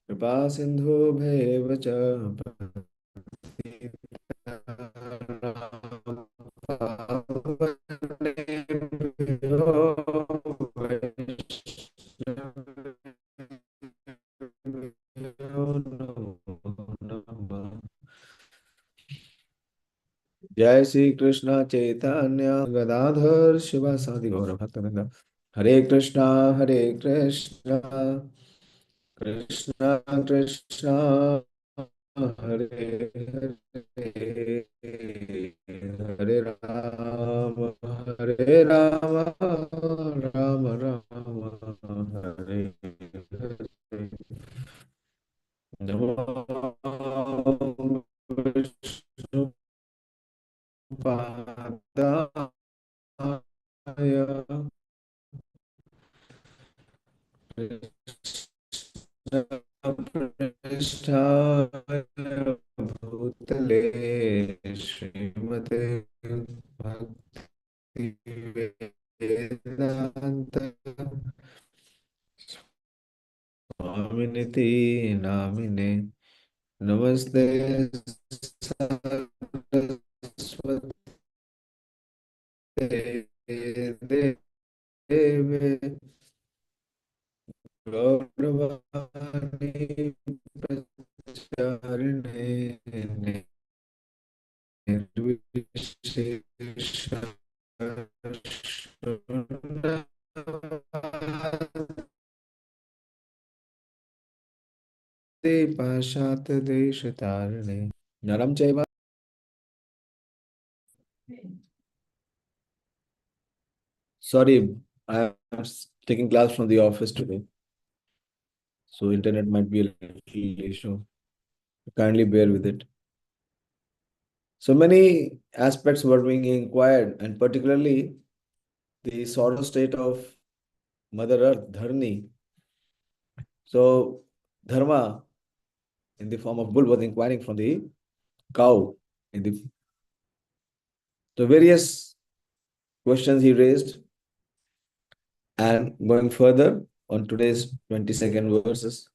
कृपा सिन्धुभ्येव च पतितानां वैष्णवेभ्यो नमो नमः। जय श्री कृष्ण चैतन्य गदाधर शिवासादि गौर भक्तवृंद। हरे कृष्णा कृष्णा कृष्णा हरे हरे हरे राम राम राम हरे हरे। नमो विष्णुपादाय कृष्णपृष्ठाय भूतले श्रीमते भक्तिवेदान्त स्वामिनिति नामिने। नमस्ते सरस्वते देवे गौरवाणी प्रचारिणे निर्विशेष पाश्चात्यदेशतारिणे नरं चैव। Sorry, I am taking class from the office today, so internet might be a little issue. Kindly bear with it. So many aspects were being inquired, and particularly the sorrow state of Mother Earth, Dharani. So Dharma, in the form of bull, was inquiring from the cow. In the various questions he raised, and going further on today's 22nd verses.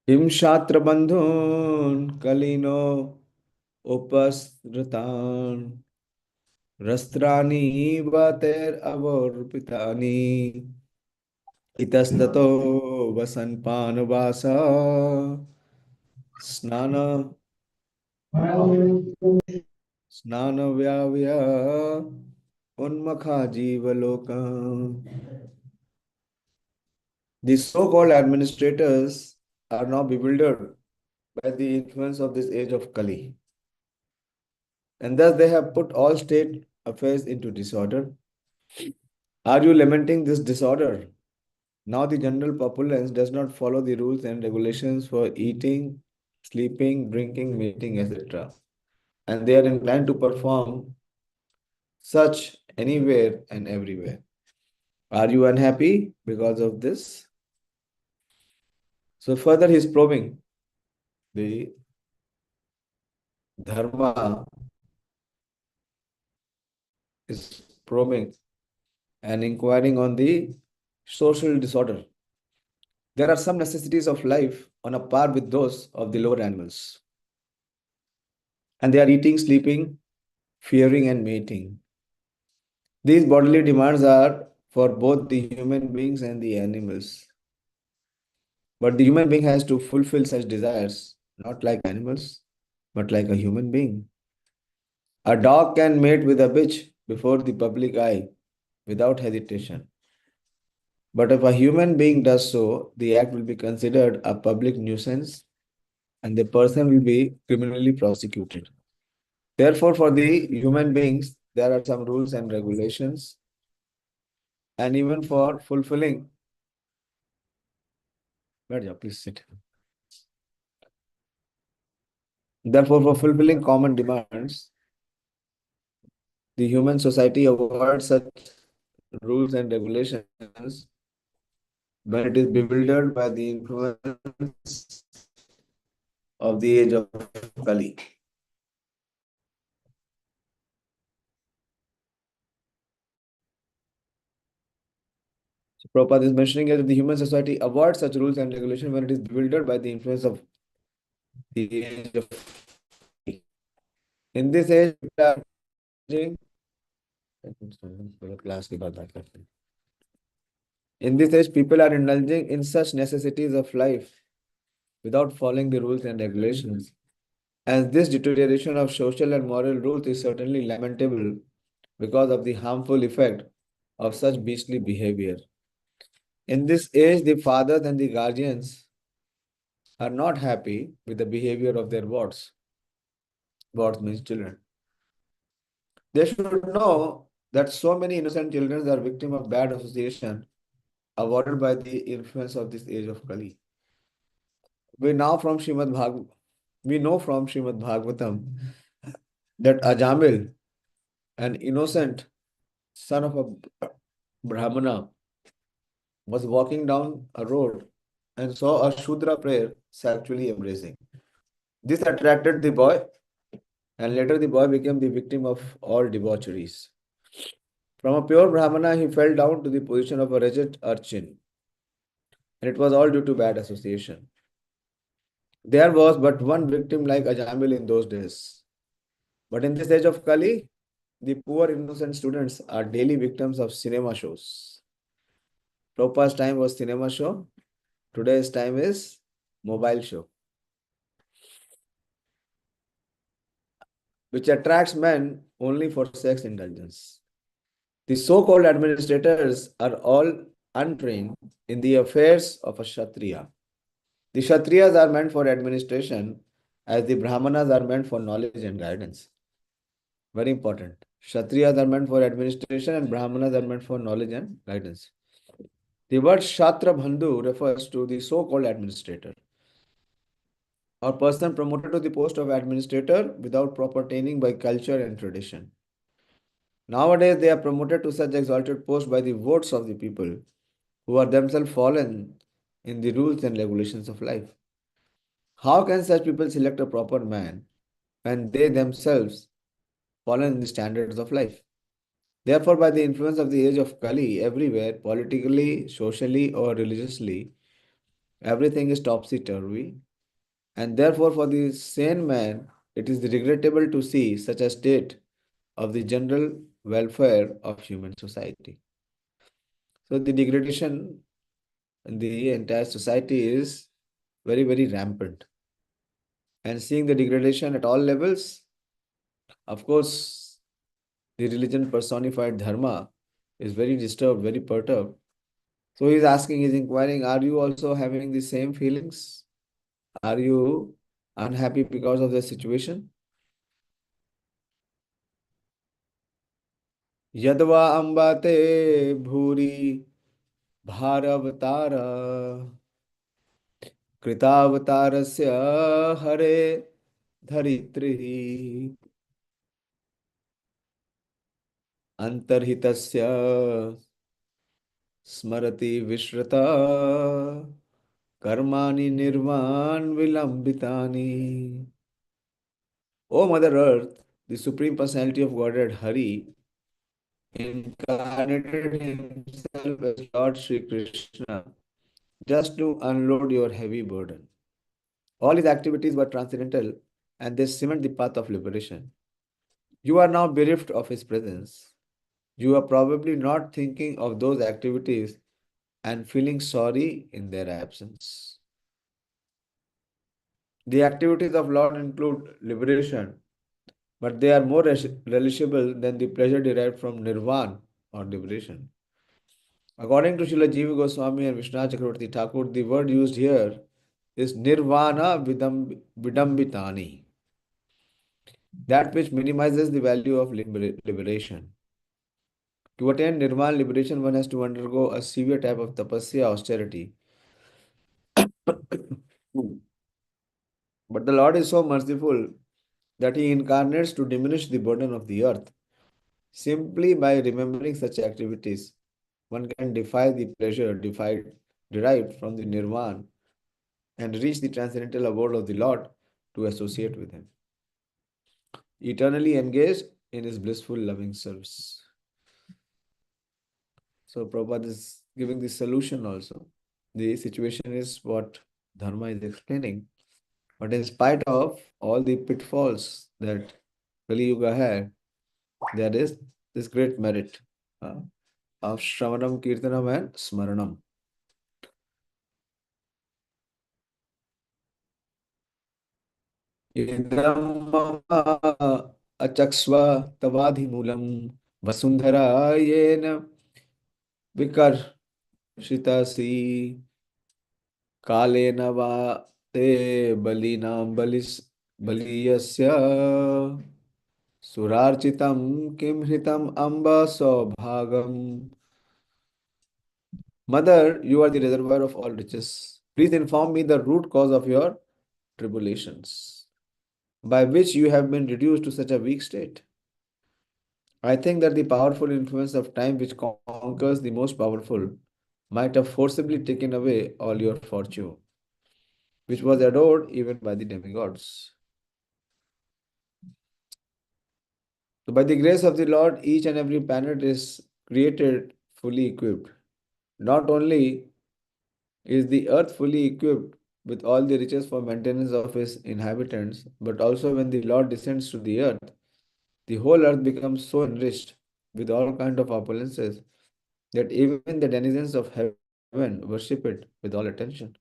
Him Shatra Bandhun Kalino उपसृतान् रस्त्राणि वातैरवरुपितानि इतस्ततो वसन्पानवास स्नान स्नानव्याव्य उन्मखा जीवलोका. The so-called administrators are now bewildered by the influence of this age of Kali, and thus they have put all state affairs into disorder. Are you lamenting this disorder? Now the general populace does not follow the rules and regulations for eating, sleeping, drinking, mating, etc. And they are inclined to perform such anywhere and everywhere. Are you unhappy because of this? So further he's probing the dharma is probing and inquiring on the social disorder. There are some necessities of life on a par with those of the lower animals, and they are eating, sleeping, fearing, and mating. These bodily demands are for both the human beings and the animals. But the human being has to fulfill such desires, not like animals, but like a human being. A dog can mate with a bitch before the public eye without hesitation. But if a human being does so, the act will be considered a public nuisance and the person will be criminally prosecuted. Therefore, for the human beings, there are some rules and regulations, and even for fulfilling, please sit. Therefore, for fulfilling common demands, the human society avoids such rules and regulations when it is bewildered by the influence of the age of Kali. So Prabhupada is mentioning here that the human society avoids such rules and regulations when it is bewildered by the influence of the age of. In this age, people are indulging- class की बात करते हैं. In this age, people are indulging in such necessities of life without following the rules and regulations. And this deterioration of social and moral rules is certainly lamentable because of the harmful effect of such beastly behavior. In this age, the fathers and the guardians are not happy with the behavior of their wards. Wards means children. They should know that so many innocent children are victim of bad association avoided by the influence of this age of Kali. We now from Srimad Bhag we know from Srimad Bhagavatam that Ajamil, an innocent son of a Brahmana, was walking down a road and saw a Shudra prayer sexually embracing. This attracted the boy, and later the boy became the victim of all debaucheries. From a pure Brahmana, he fell down to the position of a wretched urchin, and it was all due to bad association. There was but one victim like Ajamil in those days. But in this age of Kali, the poor innocent students are daily victims of cinema shows. Prabhupada's time was cinema show. Today's time is mobile show, which attracts men only for sex indulgence. The so-called administrators are all untrained in the affairs of a Kshatriya. The Kshatriyas are meant for administration as the Brahmanas are meant for knowledge and guidance. Very important. Kshatriyas are meant for administration and Brahmanas are meant for knowledge and guidance. The word Shatra Bandhu refers to the so-called administrator or person promoted to the post of administrator without proper training by culture and tradition. Nowadays, they are promoted to such exalted posts by the votes of the people who are themselves fallen in the rules and regulations of life. How can such people select a proper man when they themselves fallen in the standards of life? Therefore, by the influence of the age of Kali, everywhere, politically, socially, or religiously, everything is topsy-turvy. And therefore, for the sane man, it is regrettable to see such a state of the general welfare of human society. So the degradation in the entire society is very, very rampant. And seeing the degradation at all levels, of course, the religion personified dharma is very disturbed, very perturbed. So he's asking, he's inquiring, are you also having the same feelings? Are you unhappy because of the situation? Yadva ambate bhuri bharavatara कृतावतारस्य हरे धरित्रिः अंतर्हितस्य स्मरति विश्रुता कर्माणि निर्वाण विलंबितानि. O Mother Earth, the Supreme Personality of Godhead Hari incarnated himself as Lord Sri Krishna just to unload your heavy burden. All his activities were transcendental and they cement the path of liberation. You are now bereft of his presence. You are probably not thinking of those activities and feeling sorry in their absence. The activities of Lord include liberation, but they are more relishable than the pleasure derived from nirvana or liberation. According to Srila Jiva Goswami and Vishnu Chakravarti Thakur, the word used here is nirvana vidambitani, that which minimizes the value of liberation. To attain nirvana liberation, one has to undergo a severe type of tapasya austerity. But the Lord is so merciful that He incarnates to diminish the burden of the earth. Simply by remembering such activities, one can defy the pleasure derived from the nirvana and reach the transcendental abode of the Lord to associate with Him, eternally engaged in His blissful loving service. So Prabhupada is giving the solution also. The situation is what Dharma is explaining. But in spite of all the pitfalls that Kali Yuga had, there is this great merit uh, of Shravanam, Kirtanam, and Smaranam. Idam mama achaksva tavadhimulam vasundhara yena vikarshitasi कालेन वा ते बलिनां बलीयस्य सुरार्चितं किं हृतम् अम्ब सौभागम्. Mother, you are the reservoir of all riches. Please inform me the root cause of your tribulations, by which you have been reduced to such a weak state. I think that the powerful influence of time which conquers the most powerful might have forcibly taken away all your fortune, which was adored even by the demigods. So, by the grace of the Lord, each and every planet is created fully equipped. Not only is the earth fully equipped with all the riches for maintenance of its inhabitants, but also when the Lord descends to the earth, the whole earth becomes so enriched with all kinds of opulences that even the denizens of heaven worship it with all attention.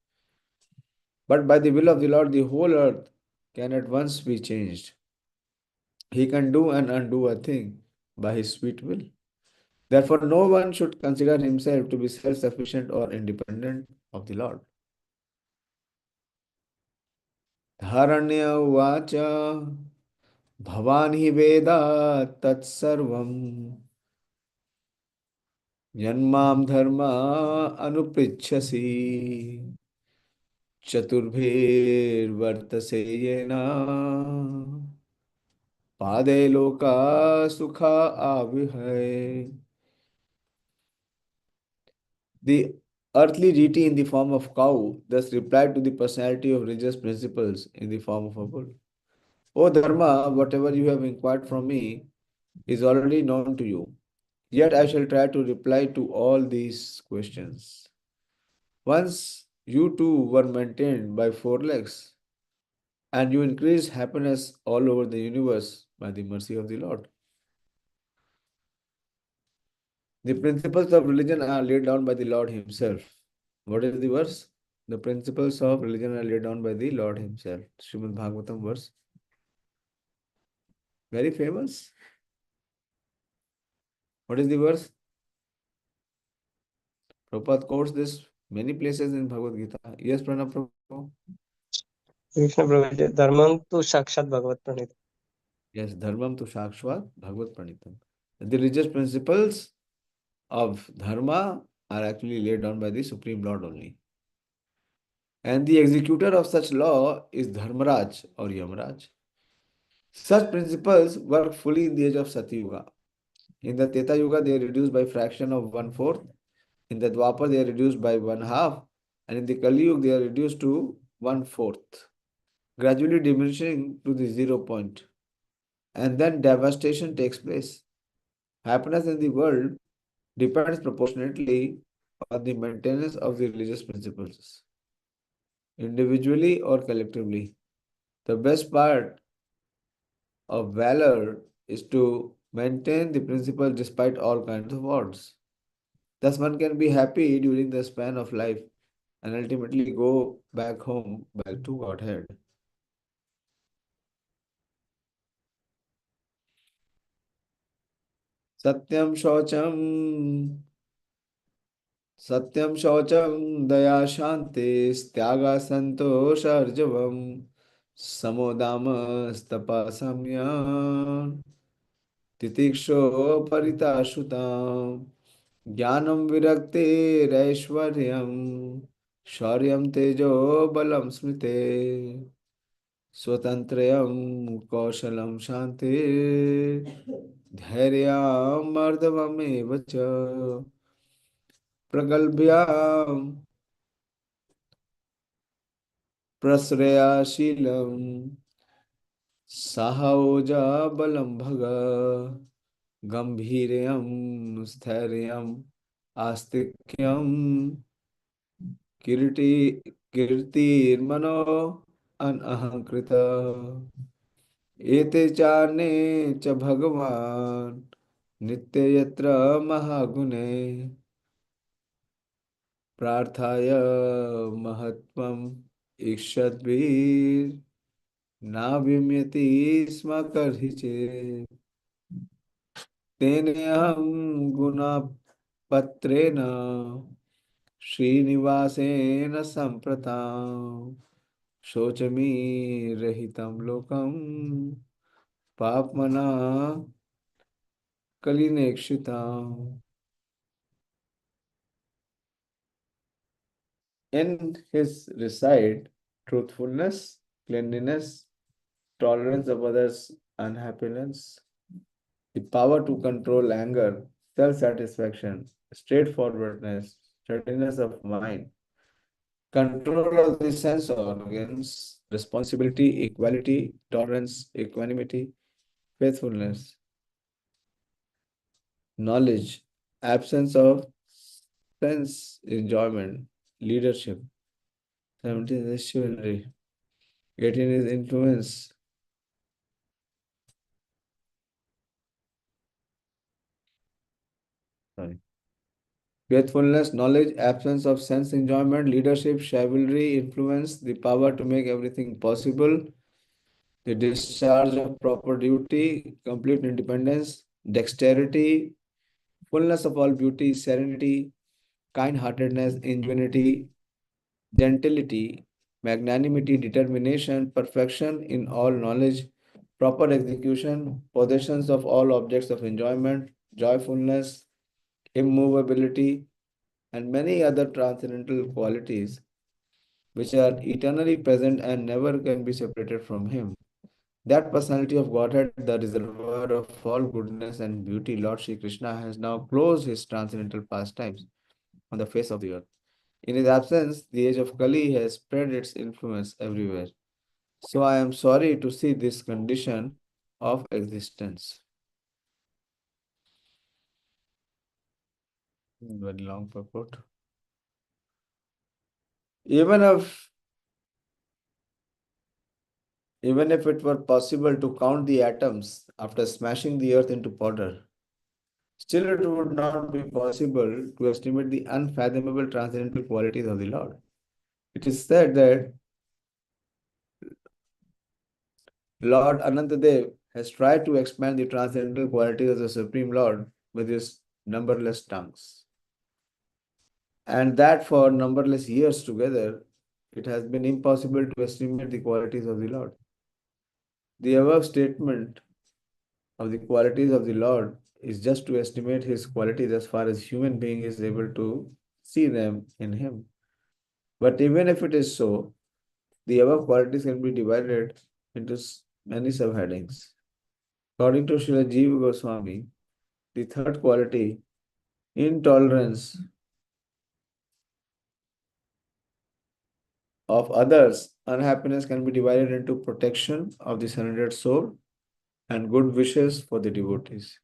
But by the will of the Lord, the whole earth can at once be changed. He can do and undo a thing by his sweet will. Therefore, no one should consider himself to be self-sufficient or independent of the Lord. Dharanya uvacha bhavan hi veda tat sarvam yanmam dharma anupritchasi chaturbhir vartase yena pade loka sukha avihai. The earthly deity in the form of cow thus replied to the personality of religious principles in the form of a bull. O Dharma, whatever you have inquired from me is already known to you. Yet I shall try to reply to all these questions. Once you too were maintained by four legs, and you increased happiness all over the universe by the mercy of the Lord. The principles of religion are laid down by the Lord Himself. What is the verse? The principles of religion are laid down by the Lord Himself. Srimad Bhagavatam verse. Very famous. What is the verse? Prabhupada quotes this many places in Bhagavad Gita. Yes, Pranab Prabhu. Krishna Prabhu, Dharmam tu Sakshat Bhagavat Pranit. Yes, Dharmam tu Shakshvat Bhagavad Pranitam. The religious principles of Dharma are actually laid down by the Supreme Lord only. And the executor of such law is Dharmaraj or Yamaraj. Such principles work fully in the age of Satyuga. In the Treta Yuga, they are reduced by fraction of 1/4. In the Dwapar, they are reduced by 1/2. And in the Kali Yuga, they are reduced to 1/4, gradually diminishing to the 0 point. And then devastation takes place. Happiness in the world depends proportionately on the maintenance of the religious principles, individually or collectively. The best part of valor is to maintain the principle despite all kinds of odds. Thus, one can be happy during the span of life and ultimately go back home back to Godhead. Satyam Shocham Satyam Shocham Daya Shanti Styaga Santosha Arjavam Samodama Stapa Samya Titikshho Paritashutam Jnanam Viraktirashvaryam Shauryam Tejo Balam Smrite Swatantrayam Kaushalam Shanti Dhairyam Ardhavam Evacha Pragalbhyam Prasryaशीलम Sahaoja Balam Bhaga Gambhiryam Sthairyam astikyam कीर्ति कीर्तिर्मनो अनहंकृत एते चान्ये च भगवान् नित्य यत्र महागुणे प्रार्थाय महत्त्वम् ईक्षद्भिः नाविम्यति स्म कर्हिचित् तेनेऽहं गुणपत्रेण श्रीनिवासेन सम्प्रताम् शोचमी रहितं लोकं पाप्मना कलिनेक्षिताम्. In his reside truthfulness, cleanliness, tolerance of others' unhappiness, the power to control anger, self-satisfaction, straightforwardness, steadiness of mind, control of the sense organs, responsibility, equality, tolerance, equanimity, faithfulness, knowledge, absence of sense enjoyment, leadership. 17 is chivalry. 18 is influence. Sorry. Faithfulness, knowledge, absence of sense enjoyment, leadership, chivalry, influence, the power to make everything possible, the discharge of proper duty, complete independence, dexterity, fullness of all beauty, serenity, kind-heartedness, ingenuity, gentility, magnanimity, determination, perfection in all knowledge, proper execution, possessions of all objects of enjoyment, joyfulness, immovability, and many other transcendental qualities which are eternally present and never can be separated from Him. That personality of Godhead, the reservoir of all goodness and beauty, Lord Sri Krishna, has now closed his transcendental pastimes on the face of the earth. In his absence, the age of Kali has spread its influence everywhere. So I am sorry to see this condition of existence. Very long purport. Even if Even if it were possible to count the atoms after smashing the earth into powder, still it would not be possible to estimate the unfathomable transcendental qualities of the Lord. It is said that Lord Anantadev has tried to expand the transcendental qualities of the Supreme Lord with his numberless tongues, and that for numberless years together, it has been impossible to estimate the qualities of the Lord. The above statement of the qualities of the Lord is just to estimate his qualities as far as human being is able to see them in him. But even if it is so, the above qualities can be divided into many subheadings. According to Srila Jiva Goswami, the third quality, intolerance of others, unhappiness, can be divided into protection of the surrendered soul and good wishes for the devotees.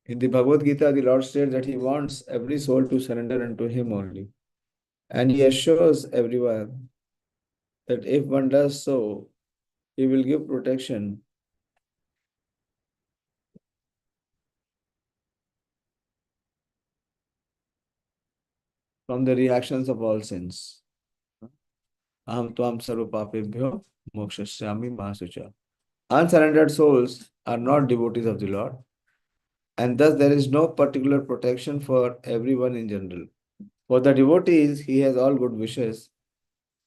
In the Bhagavad Gita, the Lord states that He wants every soul to surrender unto Him only. And He assures everyone that if one does so, He will give protection from the reactions of all sins. Aham tvam sarva papebhyo mokshashyami mahasucha. Unsurrendered souls are not devotees of the Lord, and thus there is no particular protection for everyone in general. For the devotees, He has all good wishes,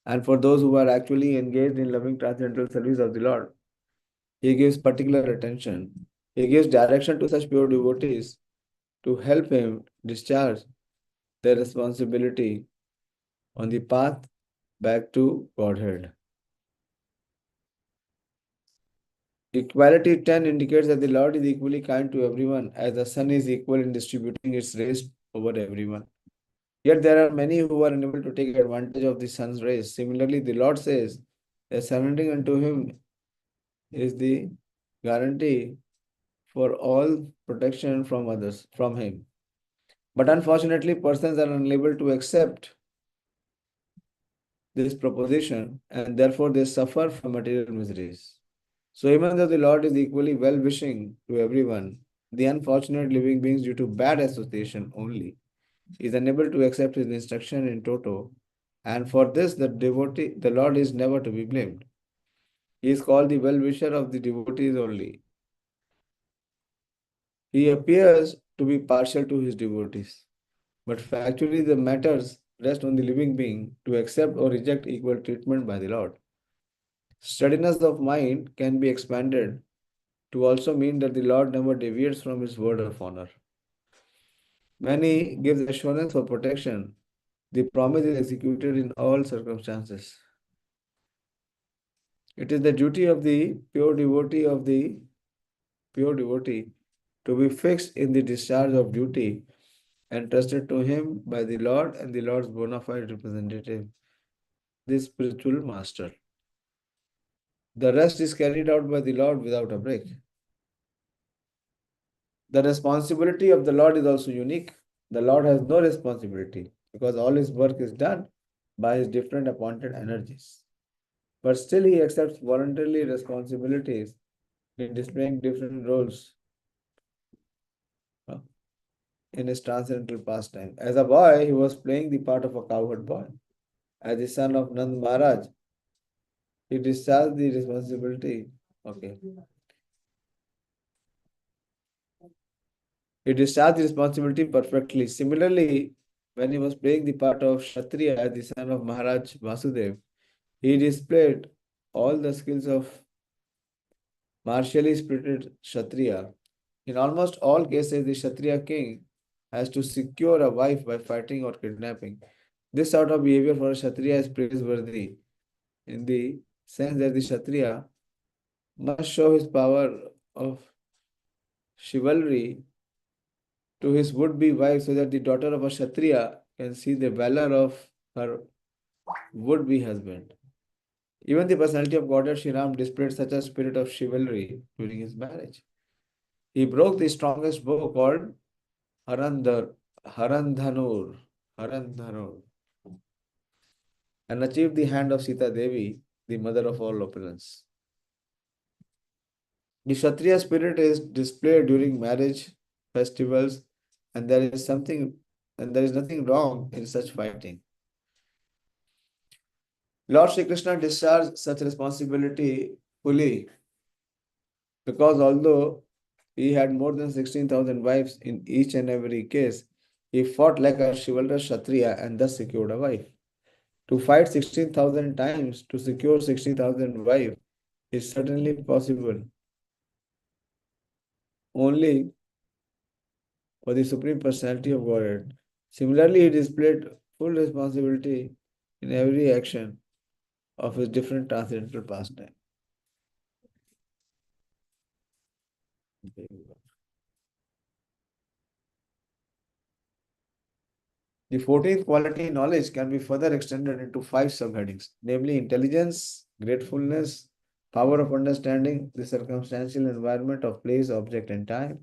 and for those who are actually engaged in loving transcendental service of the Lord, He gives particular attention. He gives direction to such pure devotees to help him discharge their responsibility on the path back to Godhead. Equality 10 indicates that the Lord is equally kind to everyone, as the sun is equal in distributing its rays over everyone. Yet there are many who are unable to take advantage of the sun's rays. Similarly, the Lord says that surrendering unto Him is the guarantee for all protection from others, from Him. But unfortunately, persons are unable to accept this proposition and therefore they suffer from material miseries. So, even though the Lord is equally well wishing to everyone, the unfortunate living beings, due to bad association only, is unable to accept his instruction in toto, and for this the Lord is never to be blamed. He is called the well-wisher of the devotees only. He appears to be partial to his devotees, but factually the matters rest on the living being to accept or reject equal treatment by the Lord. Steadiness of mind can be expanded to also mean that the Lord never deviates from his word of honor. When he gives assurance for protection, the promise is executed in all circumstances. It is the duty of the pure devotee to be fixed in the discharge of duty entrusted to him by the Lord and the Lord's bona fide representative, the spiritual master. The rest is carried out by the Lord without a break. The responsibility of the Lord is also unique. The Lord has no responsibility because all his work is done by his different appointed energies. But still, he accepts voluntarily responsibilities in displaying different roles uh, in his transcendental pastime. As a boy, he was playing the part of a cowherd boy. As the son of Nand Maharaj, he discharged the responsibility. Okay. He discharged the responsibility perfectly. Similarly, when he was playing the part of Kshatriya as the son of Maharaj Vasudev, he displayed all the skills of martially spirited Kshatriya. In almost all cases, the Kshatriya king has to secure a wife by fighting or kidnapping. This sort of behavior for a Kshatriya is praiseworthy in the sense that the Kshatriya must show his power of chivalry to his would-be wife so that the daughter of a Kshatriya can see the valor of her would-be husband. Even the personality of Goddess Shri Ram displayed such a spirit of chivalry during his marriage. He broke the strongest bow called Harandhar, Harandhanur, Harandhanur, and achieved the hand of Sita Devi, the mother of all opulence. The Kshatriya spirit is displayed during marriage festivals, and there is nothing wrong in such fighting. Lord Shri Krishna discharged such responsibility fully because although he had more than 16,000 wives in each and every case, he fought like a chivalrous Kshatriya and thus secured a wife. To fight 16,000 times to secure 60,000 wives is certainly possible only for the Supreme Personality of Godhead. Similarly, he displayed full responsibility in every action of his different transcendental pastime. The 14th quality knowledge can be further extended into 5 subheadings, namely intelligence, gratefulness, power of understanding the circumstantial environment of place, object, and time,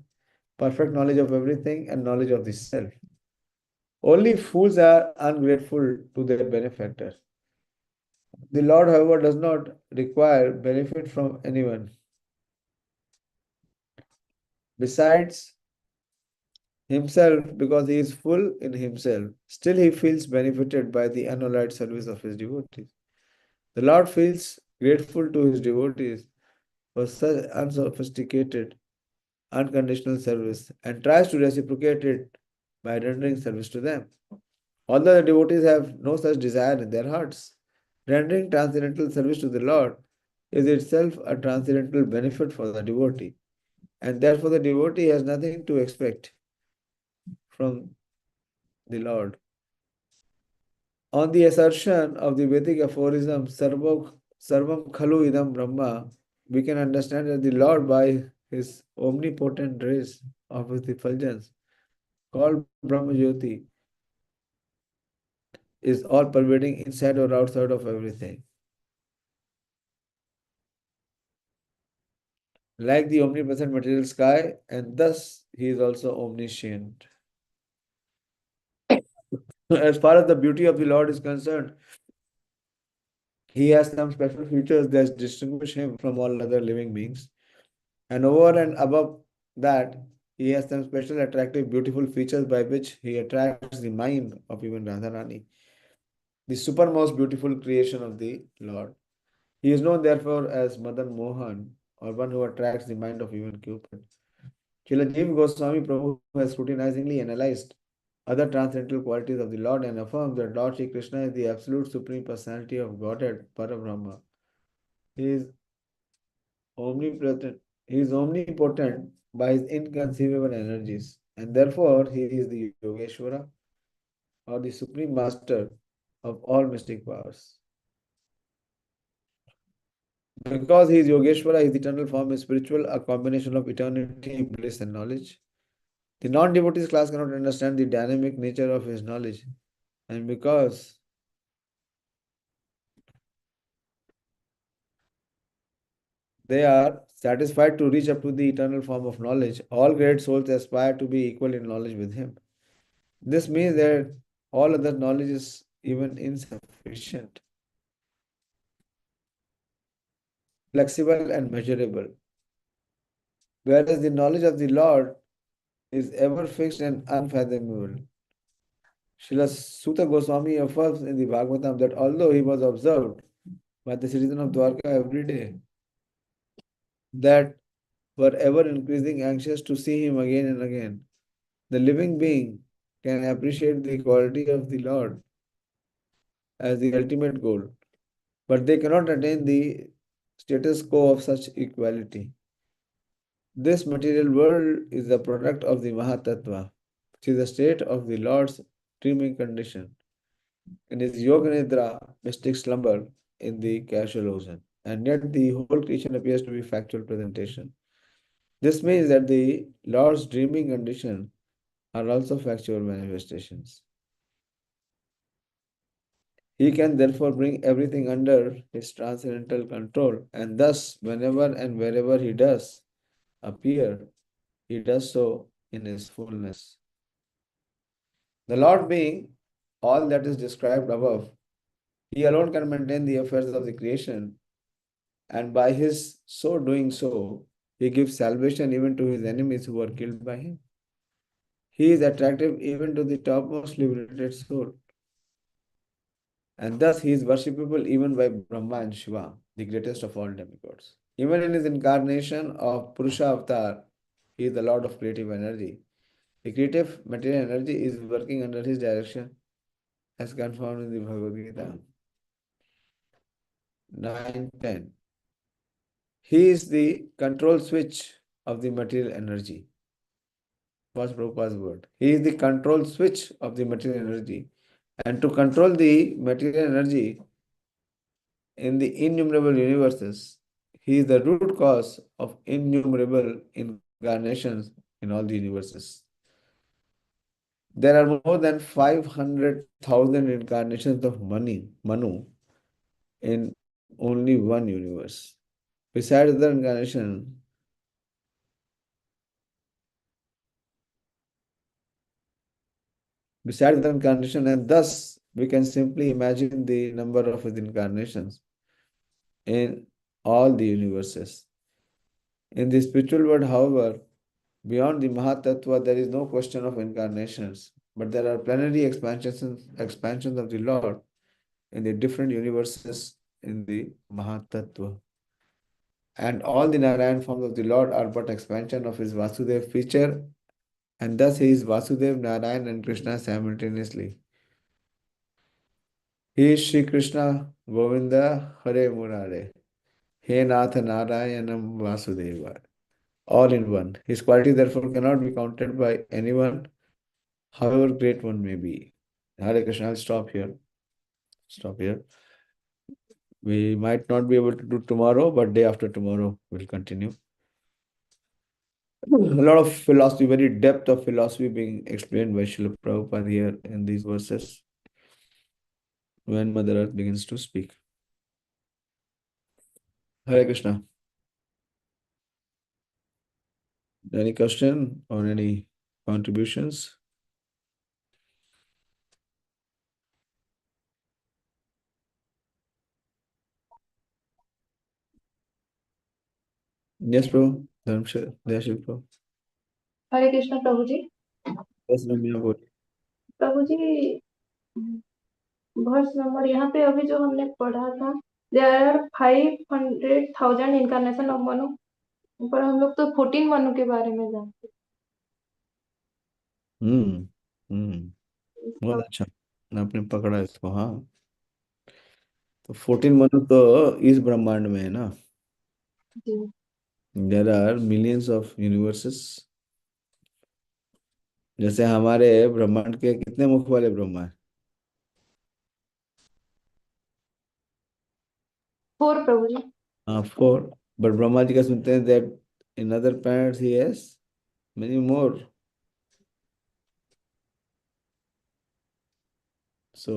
perfect knowledge of everything, and knowledge of the self. Only fools are ungrateful to their benefactor. The Lord, however, does not require benefit from anyone. Besides himself, because he is full in himself, still he feels benefited by the unalloyed service of his devotees. The Lord feels grateful to his devotees for such unsophisticated, unconditional service and tries to reciprocate it by rendering service to them. Although the devotees have no such desire in their hearts, rendering transcendental service to the Lord is itself a transcendental benefit for the devotee, and therefore the devotee has nothing to expect from the Lord. On the assertion of the Vedic aphorism, Sarvam Khalu Idam Brahma, we can understand that the Lord, by his omnipotent rays of his effulgence, called Brahma Jyoti, is all pervading inside or outside of everything. Like the omnipresent material sky, and thus he is also omniscient. As far as the beauty of the Lord is concerned, he has some special features that distinguish him from all other living beings. And over and above that, he has some special attractive, beautiful features by which he attracts the mind of even Radharani, the supermost beautiful creation of the Lord. He is known therefore as Madan Mohan, or one who attracts the mind of even Cupid. Srila Jiva Goswami Prabhu has scrutinizingly analyzed other transcendental qualities of the Lord and affirms that Lord Sri Krishna is the absolute supreme personality of Godhead, Parabrahma. He is omnipotent. He is omnipotent by his inconceivable energies, and therefore he is the Yogeshwara or the supreme master of all mystic powers. Because he is Yogeshwara, his eternal form is spiritual, a combination of eternity, bliss, and knowledge. The non-devotees class cannot understand the dynamic nature of his knowledge, and because they are satisfied to reach up to the eternal form of knowledge, all great souls aspire to be equal in knowledge with him. This means that all other knowledge is even insufficient, flexible, and measurable, whereas the knowledge of the Lord is ever fixed and unfathomable. Srila Suta Goswami affirms in the Bhagavatam that although he was observed by the citizen of Dwarka every day, that were ever increasing anxious to see him again and again, the living being can appreciate the quality of the Lord as the ultimate goal, but they cannot attain the status quo of such equality. This material world is the product of the Mahatattva, which is the state of the Lord's dreaming condition, and is Yoga Nidra, mystic slumber in the casual ocean. And yet the whole creation appears to be factual presentation. This means that the Lord's dreaming condition are also factual manifestations. He can therefore bring everything under his transcendental control, and thus, whenever and wherever he does appear, he does so in his fullness. The Lord being all that is described above, he alone can maintain the affairs of the creation, and by his so doing so, he gives salvation even to his enemies who are killed by him. He is attractive even to the topmost liberated soul, and thus he is worshipable even by Brahma and Shiva, the greatest of all demigods. Even in his incarnation of Purusha Avatar, he is the Lord of creative energy. The creative material energy is working under his direction as confirmed in the Bhagavad Gita 9:10. He is the control switch of the material energy. Was Prabhupada's word. He is the control switch of the material energy. And to control the material energy in the innumerable universes, he is the root cause of innumerable incarnations in all the universes. There are more than 500,000 incarnations of Manu, in only one universe. Besides the incarnation, and thus we can simply imagine the number of his incarnations in all the universes. In the spiritual world, however, beyond the Mahatattva, there is no question of incarnations, but there are plenary expansions of the Lord in the different universes in the Mahatattva. And all the Narayan forms of the Lord are but expansion of his Vasudev feature, and thus he is Vasudev, Narayan, and Krishna simultaneously. He is Sri Krishna, Govinda, Hare Murare, He Nath Narayanam Vasudeva, all in one. His quality therefore cannot be counted by anyone, however great one may be. Hare Krishna, I'll stop here. Stop here. We might not be able to do tomorrow, but day after tomorrow we'll continue. A lot of philosophy, very depth of philosophy being explained by Srila Prabhupada here in these verses when Mother Earth begins to speak. Hare Krishna. Any question or any contributions? Yes, bro. Dharmshil, bro. Hare Krishna Prabhu ji. Yes, Ramya, बोल. प्रभु जी, verse number यहाँ पे अभी जो हमने पढ़ा था, there are 500,000 incarnation of Manu, पर हम लोग तो 14 मनु के बारे में जानते हम्म. हम्म. हैं। बहुत इसका अच्छा. आपने पकड़ा इसको. हाँ. तो 14 मनु तो इस ब्रह्मांड में है ना. जी। There are millions of universes. जैसे हमारे ब्रह्मांड के कितने मुख वाले ब्रह्मा है? 4 प्रभु जी। हाँ, 4. बट ब्रह्मा जी का सुनते हैं that in other planets he has many more. So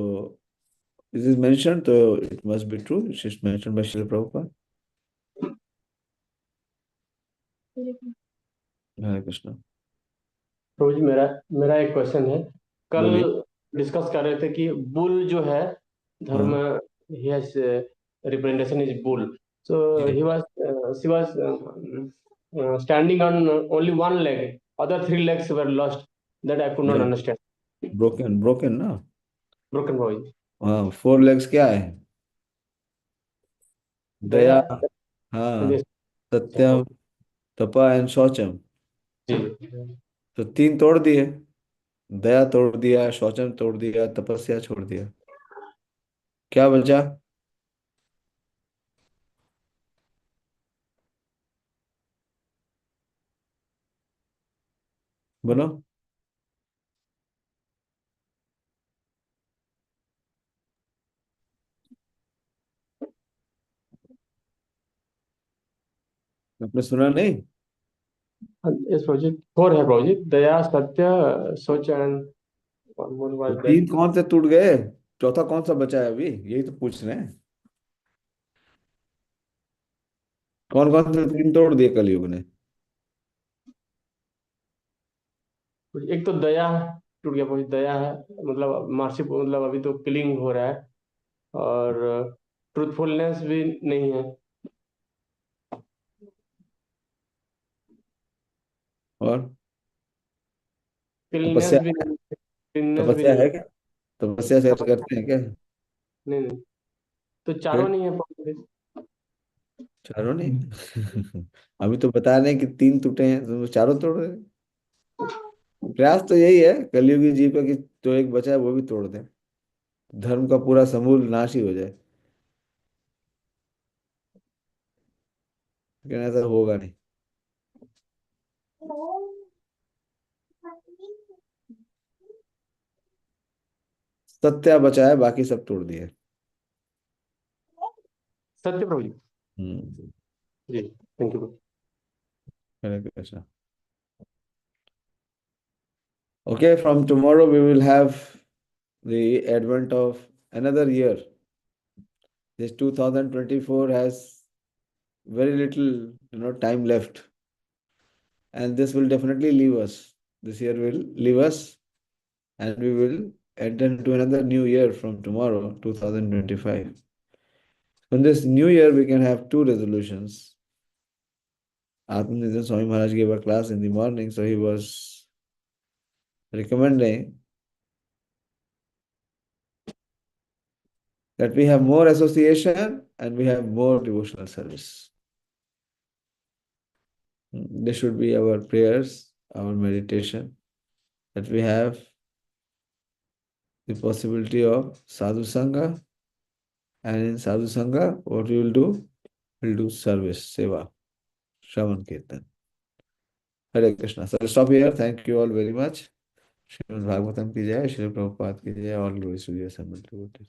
this is mentioned, so it must be true. It is mentioned by Srila Prabhupada. Hare Krishna. प्रभु जी, मेरा मेरा एक क्वेश्चन है। कल बोलिए. डिस्कस कर रहे थे कि बुल जो है धर्म, हाँ. He has representation is bull, so जी. He was she was standing on only one leg, other three legs were lost, that I could not Yeah. understand. Broken ना. Broken, प्रभु जी। हाँ, 4 legs क्या है? दया, दया. हाँ. देश, अच्छा सत्यम. तपा एंड शौचम. जी। तो 3 तोड़ दिए. दया तोड़ दिया, शौचम तोड़ दिया, तपस्या छोड़ दिया. क्या बचा? बोलो. आपने सुना नहीं? इस प्रभु जी, फोर है प्रभु जी, दया, सत्य, शौच एंड one more तो was there. 3 कौन से टूट गए? चौथा कौन सा बचा है अभी? यही तो पूछ रहे हैं. कौन कौन से 3 तोड़ दिए कलयुग ने? एक तो दया टूट गया प्रभु जी, दया है, मतलब मार्सी, मतलब अभी तो किलिंग हो रहा है, और ट्रूथफुलनेस भी नहीं है। और क्लीननेस तपस्या भी है? नहीं, क्लीननेस भी तपस्या नहीं है क्या? तपस्या से करते हैं क्या? नहीं नहीं, तो चारों फिर नहीं है प्रभु जी। चारों नहीं. अभी तो बता रहे हैं कि 3 टूटे हैं, तो वो चारों तोड़ रहे हैं. प्रयास तो यही है कलयुगी जीव का कि जो एक बचा है वो भी तोड़ दें. धर्म का पूरा समूल नाश ही हो जाए. लेकिन ऐसा होगा नहीं. सत्या बचा है, बाकी सब तोड़ दिए. सत्य प्रभु जी। हम्म. जी, thank you. Hare Krishna. Okay, from tomorrow we will have the advent of another year. This 2024 has very little, time left, and this will definitely leave us. This year will leave us, and we will enter into another new year from tomorrow, 2025. In this new year, we can have 2 resolutions. Atmanidhan Swami Maharaj gave a class in the morning, so he was recommending that we have more association and we have more devotional service. This should be our prayers, our meditation, that we have the possibility of sadhu sangha, and in sadhu sangha, what we will do? We'll do service, seva, Shravan Kirtan. Hare Krishna. So I'll stop here. Thank you all very much. Srimad Bhagavatam ki jai, Srila Prabhupada ki jai, all glories to the assembled devotees.